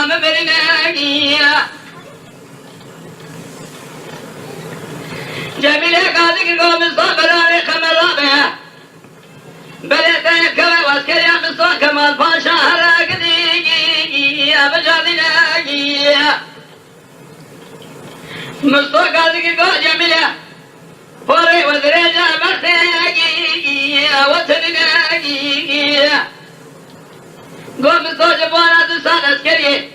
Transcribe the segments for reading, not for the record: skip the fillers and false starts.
نام برنگی جمیل قاضی کی قوم صابران خمرابه بلته که واسکری مستان کمال پاشا هر گدیگی ابجادی نگی مستان قاضی کی قوم جمیله پوره وزرجا بختگی وطنی نگی قوم مستان جبانا دوستان اسکری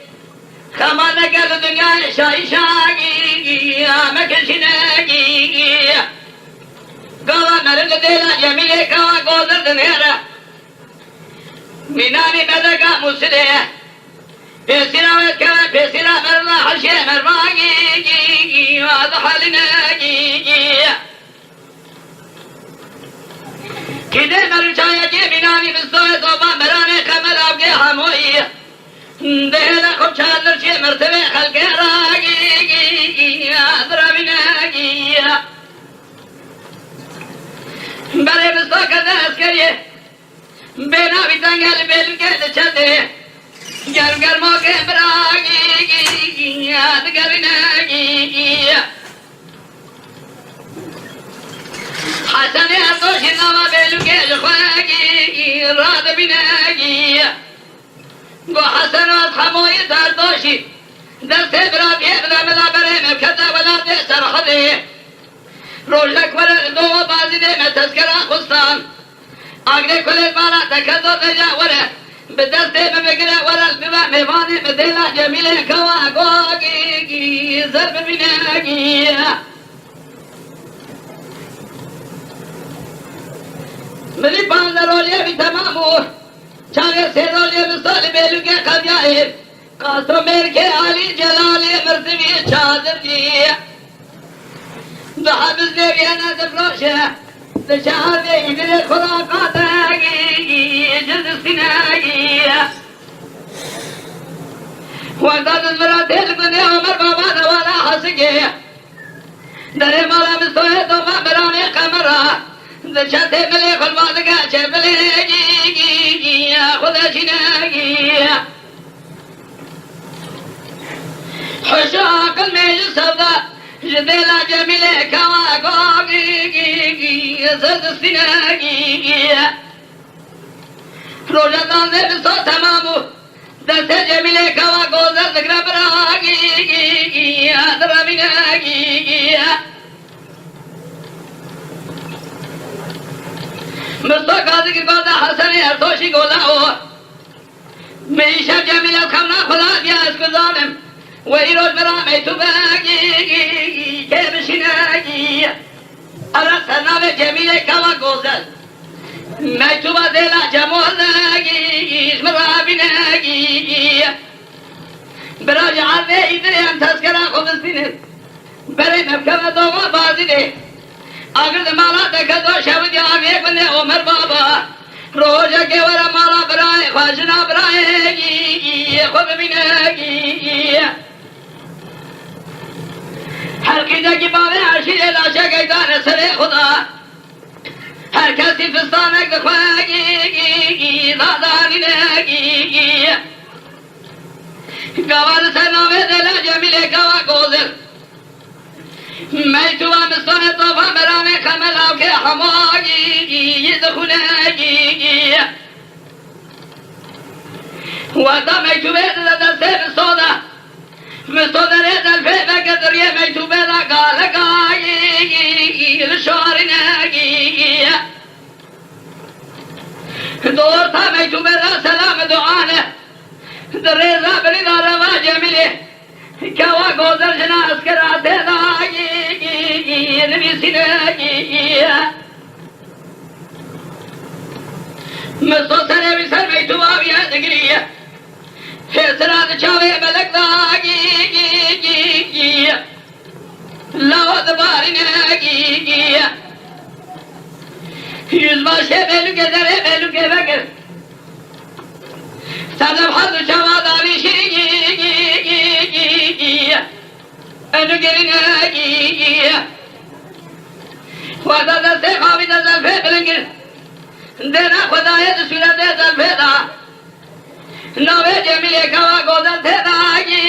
خمان نکرد دنیا شایی شاگی مکشی نگی قوم مرد دیلا جمیله قوم گوزر دنیارا مینانی مدگا مسله پیسیرا ویدکا پیسیرا مرلا حشی مرماگی واضح لنگی کده مرچایا کی مینانی مستوی توبا مرانه خمر آبگی هموی دیلا خوب چادر چی مرتبه خلقه راگی درابی نگی برای مستوی کرده اسکریه بینا بی تنگل بیل که چنده گر موقع براگی یادگر نگی حسن ارتوشی نما بیلو که جخواگی راد بینگی گو حسن از خموی دردوشی دست برا بیبنا ملا برای مکتا ولا ده سرخده روشک ورد دو بازی ده میں تذکرہ خستان آگره کلت مالا تکدو تجاوره به دست بگیره ورل ببا میوانی به دیلا جمیله کوا گوگی ضرب بینگی ملی 15 رولیه بی تمامو چاگه 3 رولیه بسال بیلو که قبیائه قاسو میر که علی جلالی مرتبی چادر جی دو حبز دیگه نظر روشه دشار دیگه خراقات آگی جلد سیناگی وانتا دزبرا دل کنه عمر بابا نوالا حسگی در مالا مستوه تو مبرانی قمرا دشت ملی خلوادگا چه بلیگی خدا چیناگی خوش عقل میل سودا جدیلا جمیله کوا گوگی زد سینگی روزه دانده بسو تمامو دست جمیله کوا گوزر دگر براگی درمینگی مستو قاضی کی گوزه حسن ارتوشی گوزه میشم جمیله کمنا خدا دیا اسکو ظالم و ایروز برامی تو بگی که بشینگی ارد سرنام جمیله کوا گوزد می تو با دیلا جمال نگی برامی نگی برا جعل ایدری هم تذکران خوبستینه برای مبکم دوما بازی ده آگر دمالا دکدو شود آگه کنه عمر بابا روزه که ورا مالا برای خوشنا برای خوب بینگی هر کی بابه عشیر لاشه گیدان سر خدا هر کسی فستانک دخواگی دادانی نگی گوال سرنامه دل جمیل گوا گوزر می تو مستان توفا برامه کمل آوکه حماگی دخونگی وقتا می تو بید دسته بستوده مستودر دلفه بقدریه میتوبه لگالگایی لشواری نگی دور تا میتوبه را سلام دعانه در ریزا بری داره و جمیله کوا گوزر جنا اسکرات داگی نویسی نگی مستو سره بی سر میتوبه بیه دگریه حسرات چاوه ملک داگی لو دباری نگی yüz başı belüke dere belüke bekir Sadem hadı çava davi şirgi önü gerine gi Vada da sekhavi da zalfe bilingir Dena khudaya da sura da zalfe da نوه جمیل کوا گودل تداگی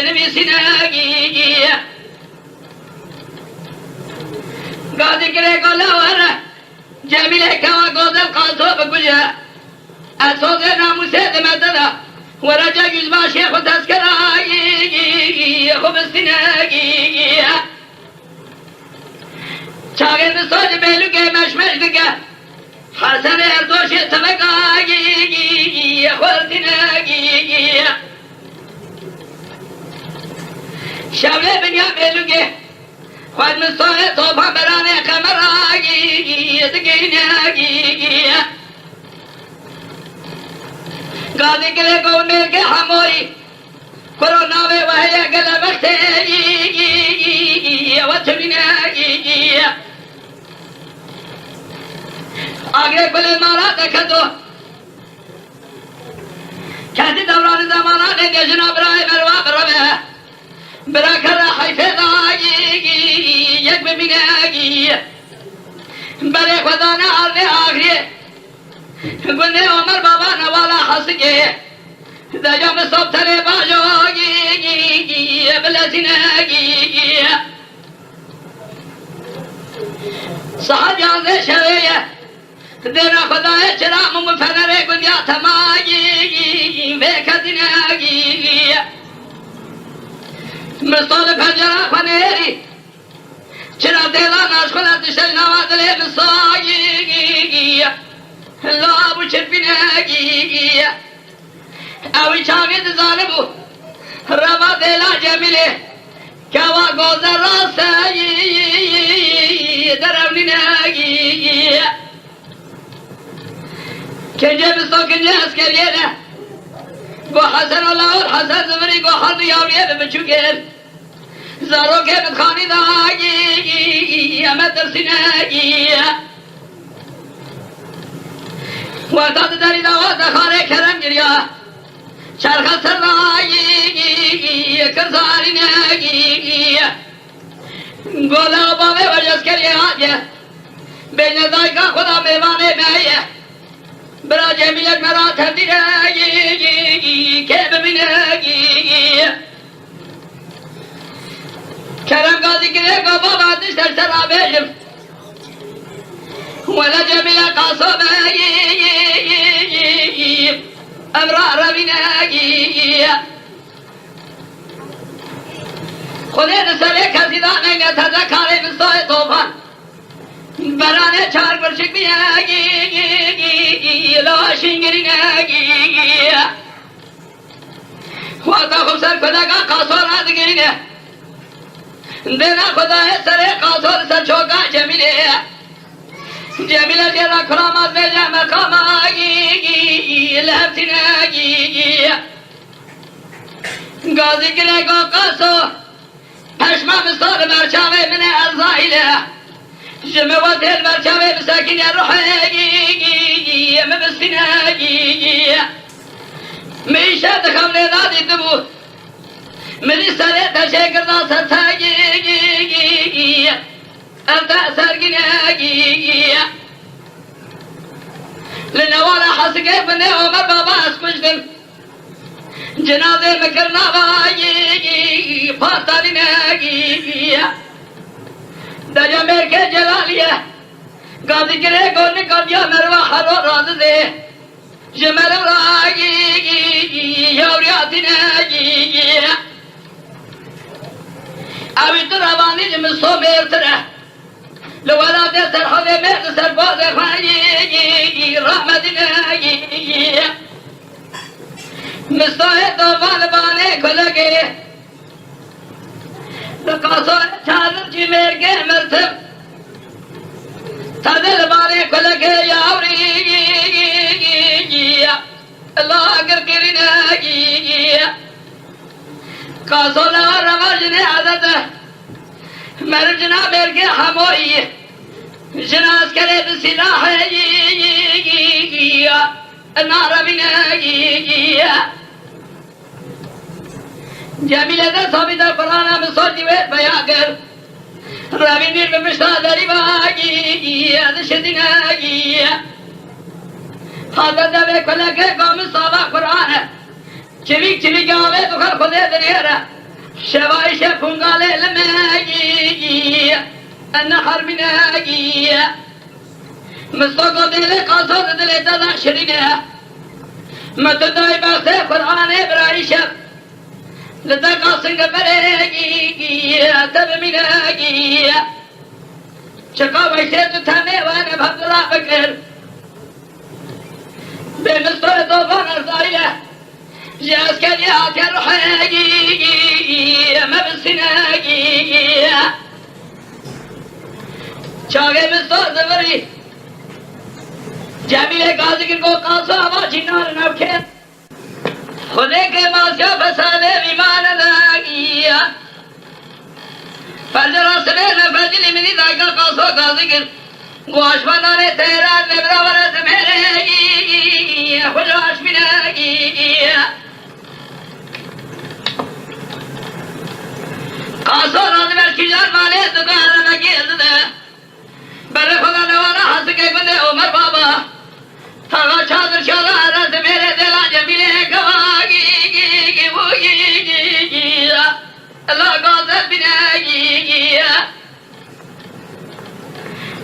نویسینگی گازی کرے گولاور جمیل کوا گودل قاسو بکجا اسوز ناموسه دمددا ورجا yüzbaşı خود تذکرایی خوب استینگی چاگه بساج بیلو که مشمش دگه حسن اردوش طبقایی خوردینگی شبله بنیا بیلو که خود مستوه توفان برانه قمرایی دگینگی گازی کلی گونه که هموری کرونا و وحی گل بختی و چلینگی آگره کلی مارا دکتو کسی دوران زمانه گشنا برای مروا بروه برا کر حیفه دایی یک ببینگی برای خدا نه آرده آخری گنده عمر بابا نوالا حسگی دجام صبح تره باجوگی بلزینگی صحت جانده شویه دینا خدای چرام مفنره گندیا تماگی ویکدینگی مستول پنجره خانیری چرا دیلا ناشخونت دشتر نوازله مساگی لا ابو چرپینگی اوی چاگید ظالمو روا دیلا جمیله کوا گوزر راسایی درونینگی کنجه بستو کنجه اسکریه نه گو حسن الله اور حسن زمری گو حرد یاوریه ببچوگر زارو که بدخانی داگی امد درسینگی وقتات داری دوات خانه کرم گریا چرخ سرنایی کرزاری نگی گولا باوی وجز کریه آگه بین دایگا خدا میوانه میه برا جمیلت مرا تردیرگی که ببینگی کرم گازی گره گا بابا دشتر سرا بیشم ولا جميل قصبي أمرأ ربناجي خذين سلك زدان يتذكر من صوت طوفان برانه چار برشك بياجي لا شنگريناجي وقتا خبسر خدا قصور آدگينه دینا خدا سر قصور سر چوکا جميله جميلة جرى كرامات بجا مقاماجي لهبتناجي قاضي كنكو قاسو پشما مستار مرچاوه من الزائله جموات المرچاوه مساكين الروحي مبسناجي ميشا دخم لدادي دبو مني سري تشكر ناصر تاجي أنت سرقناجي لنوالا حسقي بني عمر بابا اسمجدن جنازه مكرنا باجي فاتالناجي دجا مركز جلاليه قاضي كره قولي قاضيا مروا حلو راض دي جمال راجي يورياتناجي أبي تراباني جمسو بيرتره لو ولا تسر حوالي مهد سر بوضي خاني رحمتنا مستوى طوفان باني كلگي لقاصو چادر جي مرگه مرتب تدل باني كلگي ياوري الله اگر کرنا قاصو لا رواجني عدد مر جنا مرگه هموئی جناز کرے بسلاح نار بنائی جمیلة صابت القرآن بصوت ويت بياقر رابينير بمشتا داري باقي هذا شدناقي حضرت به کلک قام صحابه قرآن چویک آوه دخل خوده دریره شوایش پونگال لمگی النحر منگی مستقو دل قصد دل دادن شرینه متدای بخت قرآن برایشم لدقا سنگ برگی تب منگی چکا ویشه تو تنه وانه بحبدالله بکر به مستر دوفان ارزایه جاز کلی آتی روحگی مبسنگی چاگه مستر زبری جمیل قاضی کو قاصو آوازی نار نبکن خودے کے ماسیا فسادے بیمان لگی فجر اسلے نفجلی منی دائقہ قاصو قاضی کر گواشمانانے تیران نبرا ورد میرے گی خجاش بناگی قاصو راز برکی جان مالے دکان لگی ازدہ بلے خدا نوانا حس کے بندے عمر بابا تھاگا چادر شادا رس میرے دلا جمیلے گواگی گی اللہ قادر بناگی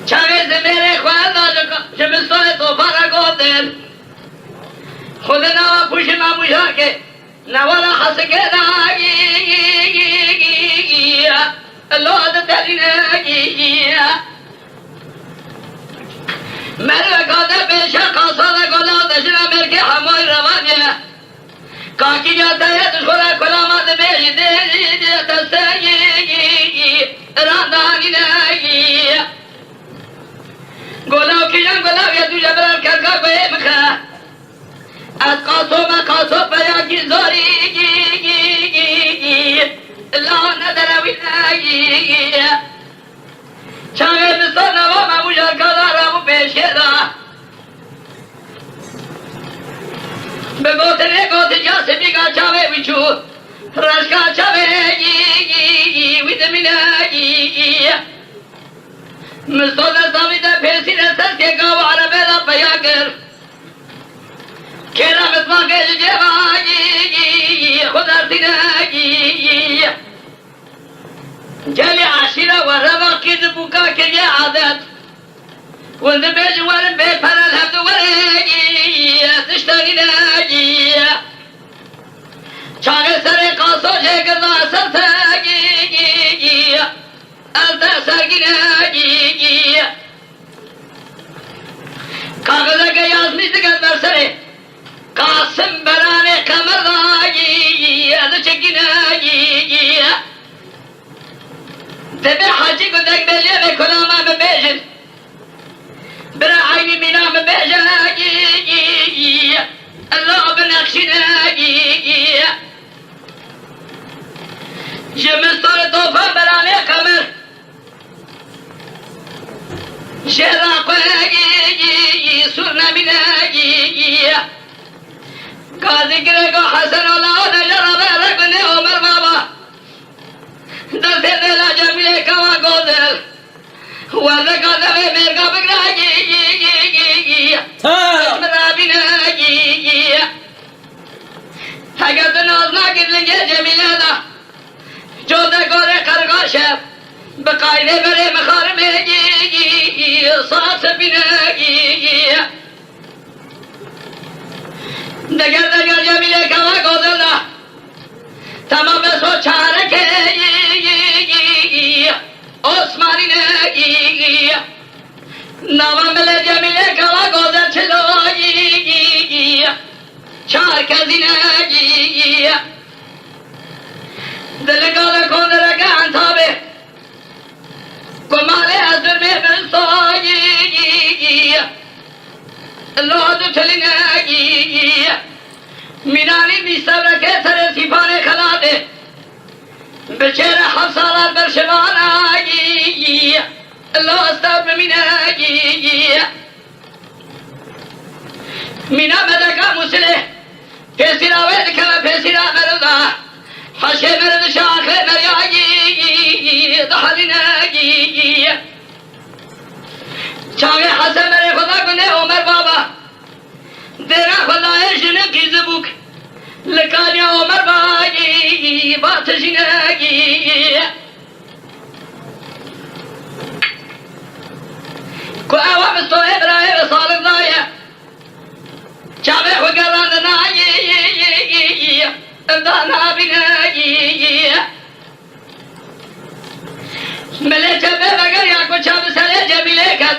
چاگے سے میرے خواہدہ شمستان توفارہ کو دل خود نوا پوش ناموشا کے نوالا حس کے راگی اللہ عدد دلناگی میرے قادر پیشہ قاصدہ گولا دشنا میر کے ہموئی روانی کاکی جاتا ہے دشورا کلامات بیشی دے دستگی راندانی نگی گولاو کی جان گولاو یا تو جبرال کرکا کوئی مخا از قاصو ما قاصو پیا کی زوری اللہ ندروی نگی چاگه بستان نوا مموشا کدارمو پیشه دا به گوتنه گوت جاسمی کا چاوه ویچو رشکا چاوه ویدمینه مستون سامی دا پیسی نسل که گاو عربه دا پیا کر کیرا مطمع که جیبا خود ارسینه جالي عشيرة وربا كيد بوكا كي عادات وانت بيج ورن بيت فلا الهبد ورقي تشتغي ناجي چاگه سر قاسو جيگر ناصر تاگي التا سرگي ناجي کاغذہ کے یازمی دکت برسرے قاسم برانے کمر ناجي اد چکی ناجي تبي حاجي قدك بيجي بكلامه ببيجن برا عيني منا ببيجن الله بنقشنا جمستر توفى براني قمر شراق سرنا منا قاضي كريكو حسن الله نجرب لكني عمر بابا دستے دلا جمیلے کوا گودل وردہ کاتا میں میرکا بگراگی مرابیناگی اگر تو نازنا کتلنگے جمیلے دا جو دا گورے خرگاشب بقائدے برے مخارمگی ساتھ سبیناگی دگر جمیلے کوا گودل دا تمام سو چارکے عثمانی نگی نوامل جمیل کوا گوزر چلوگی چار کزی نگی دلگال کندرگا انتابه کمال حضر میں برسوگی لود چلی نگی مینانی بیستر رکھے سر سیفان خلا دے بچیر حفصالات برشوان آگی اللہ استغفر من آگی مینا مدکا مسلح پیسی راوید کم پیسی را مردا حشی مرد شاخ مریاگی دحلین آگی چاگه حسن مر خدا کنه عمر بابا لکانی عمر باگی باتشینگی کو اوام استوه برای سالم دایه چاوه خوگران نایی امدانا بینگی ملی چبه بگر یا کو چاو سره جمیله کت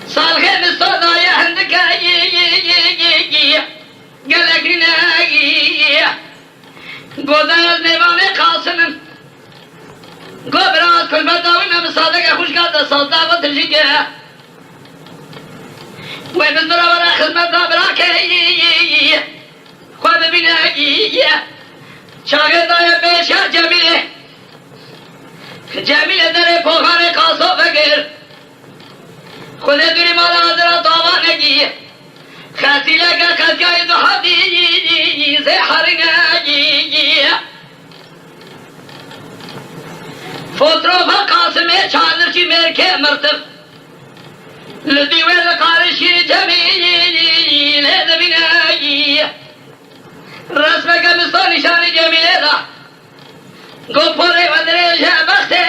سالخه مستو دایه هندکایی گلگی نایی گودن از نیوان قاسمم گو براز کل بداوی من صادق خوش کرده صادق و ترجیگه و بز برا خدمت دا برا که خود ببینه شاگرد دای بیشه جمیله در پوخان قاسو فکر خود دوری مالا حضرت داوانگی خاصی لگا خاصیای دو حدی زهرنگی فوتروفا قاسمه چادرچی مرکه مرتب لدیوه لقارشی جمیل دبینایی رسمه کمستو نشانی جمیله دا گوپوره و درشه بخته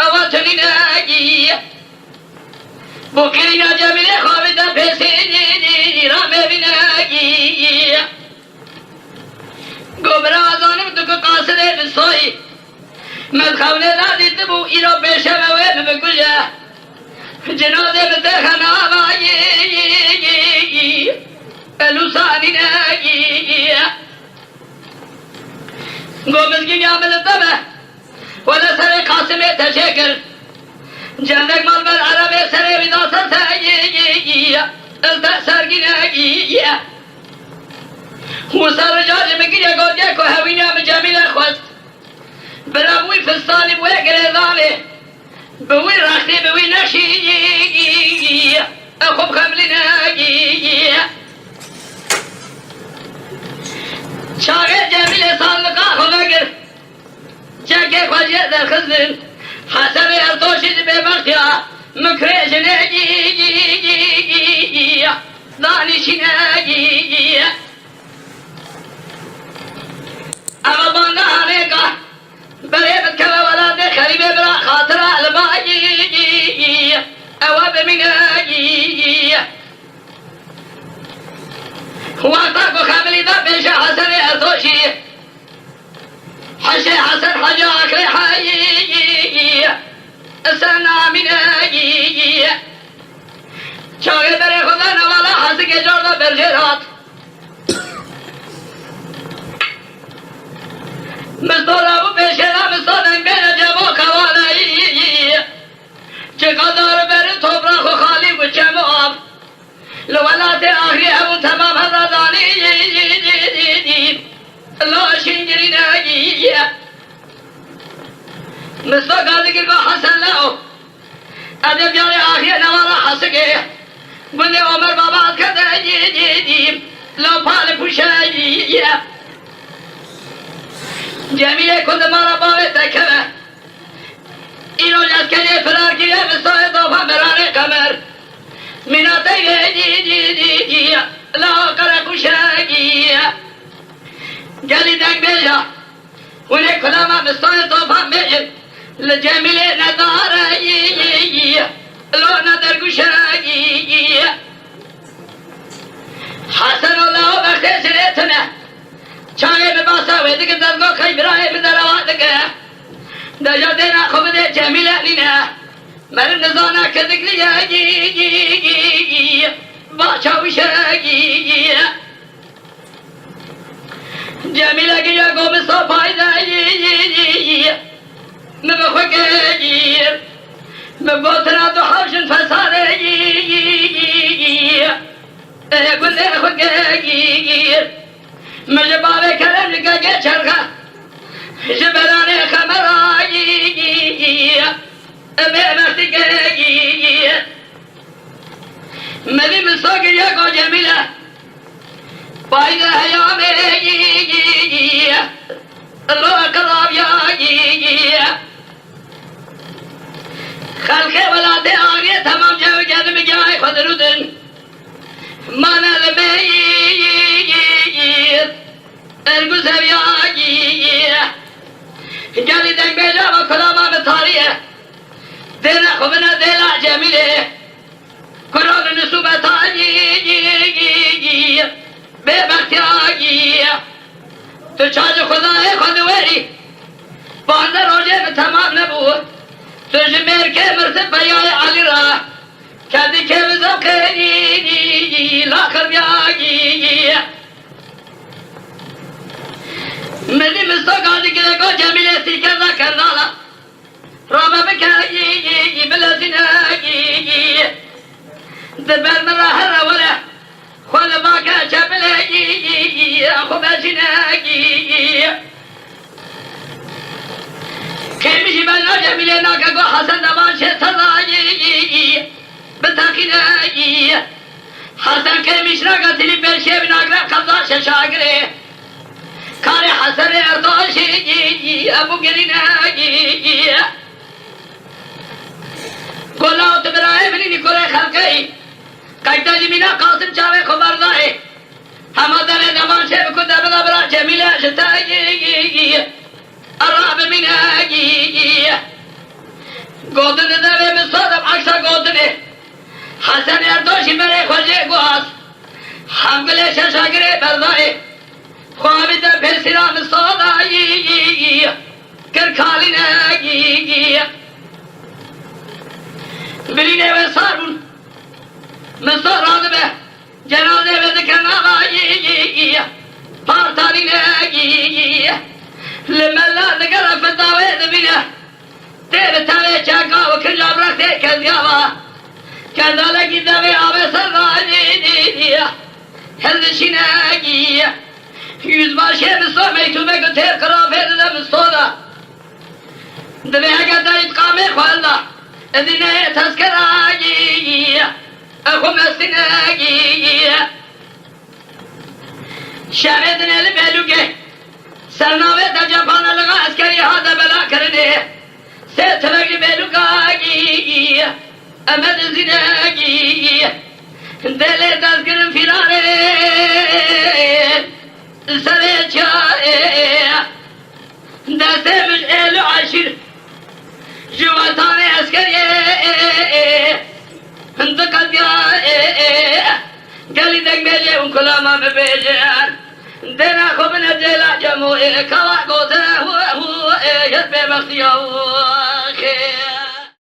اوا چنینایی بکرینا جمیله خوابیدن پیسی رامه بینایی گوبرا آزانم دکو قاصده بسوی مدخونه دادید بو ایرو پیشه موه بکشه جنازه بتخن آبایی الوسانی نگی گوبزگی عمل دمه ولا سر قاسمه تشکر جندک مال بر عربه سر ویداسن سگی سرگی نگی موسر جاج مگیره گوگه که هوینه هم جمیل خواست برابوی فستانی بوی گریزانه بوی رختی بوی نشی خوب خملی نگی شاگه جمیل سالقا خوبگر چکه خواجه در خزن حسن ارتوشی به بختیا مکرش نگی دانشی نگی اما بانده همه که برای بکر ولاد خریبه برا خاطر البایی اوا بمینگی وقتا کو خملی دا پیش حسن ارتوشی حشی حسن حجا اکر حایی سنامینگی چاگه در خدا نوالا حسی که جاردا برجرات مستولابو پیشنا مستولنگ بین جمع کوانایی چقدر بر توبرخ و خالی و جمع آب لولات آخری همون تمام هزادانی لاشین گری نگی مستو گردگیر با حسن لعو ادب جار آخری نوالا حسگه بنده عمر بابات کرده لو پال پوشایی جمیله کند مارا باوی تکمه اینو لسکری فرار گیره مستوی دوفا مرانه کمر میناته گی لا کرکوشگی گلی دنگ بیجا اونه کلامه مستوی دوفا میجن لجمیله نداره لو ندرگوشگی حسن الله بخته سریتنه چانه به باسا ویده که دزگاه خی برای بدروات که دجا دینا خوب ده جمیله نینه مرم نزانه که دکلیه باچاوشگی جمیله که یا گوب صفایده مبخوگیر مبوتنا دو حوشن فساره گله خوگیر مجھے باوے کرم لگے چرخا جبرانے خمرائی میں مرتی گئی میری مسو گیا کو جمیلہ پائی حیا میں اللہ کراب یا خلق ولادے آگے تمام جو جنم جائے خود ردن مانا برگو زویایی گلی دنگ بیجا و کلاما به تاریه دینا خوبنا دیلا جمیله قرآن نصوبت آیی به بختی آیی تو چاج خدای خودوری بانده روژه به تمام نبود تو جمیر که مرسد بیای علی را کدی که بزوقی لاخر بیایی ملی مستقادی که گو جمیله سیکرده کردالا رابا بکایی بلزینایی دبر مراحل ولا خل باكا جبلي اخو بجناقي كيمشي بلا جميلنا كقو حسن دمان شتراي بتاكيناي حسن كيمش راقتلي برشي بناقرا قضا ششاقري كاري حسن ارتوشي ابو قريناي قولا تبراي مني نيكولا خلقي قیدا جمینا قاسم چاوه خبرداره همه در زمان شب کو در برا جمیله شتایی عرب منایی گودن در مصادم عکس گودنه حسن اردوشی بره خوشی گواز حمله ششاگره برداره خوابی در پھر سرا مصادایی کرکالی نایی برینه و سارون مصر به جنازه به ذکر نغایی پارتانی نگی لملا نگر فتاوه دبینه تیر تاوه چاکا و کجا برخته کذیاوا کذالکی دوه آب سرگانی هزشی نگی yüzbaşı Müslüman mektume götür kırafet de Müslüman. Dve agar da itqame khwalla edine tezkiragi akhum estinagi şahidin el beluge sarnave da japanalıga askeri hada bela karine se tevagi belugagi amed zinagi dele tezkirin firare سر چای دستمش ال عشیر جواتان عسکریه انتقاد یا گلی دک بیجه اون کلاما ببیجن دینا خوب نجلا جموعه کوا گوزه هو یه به بختیاو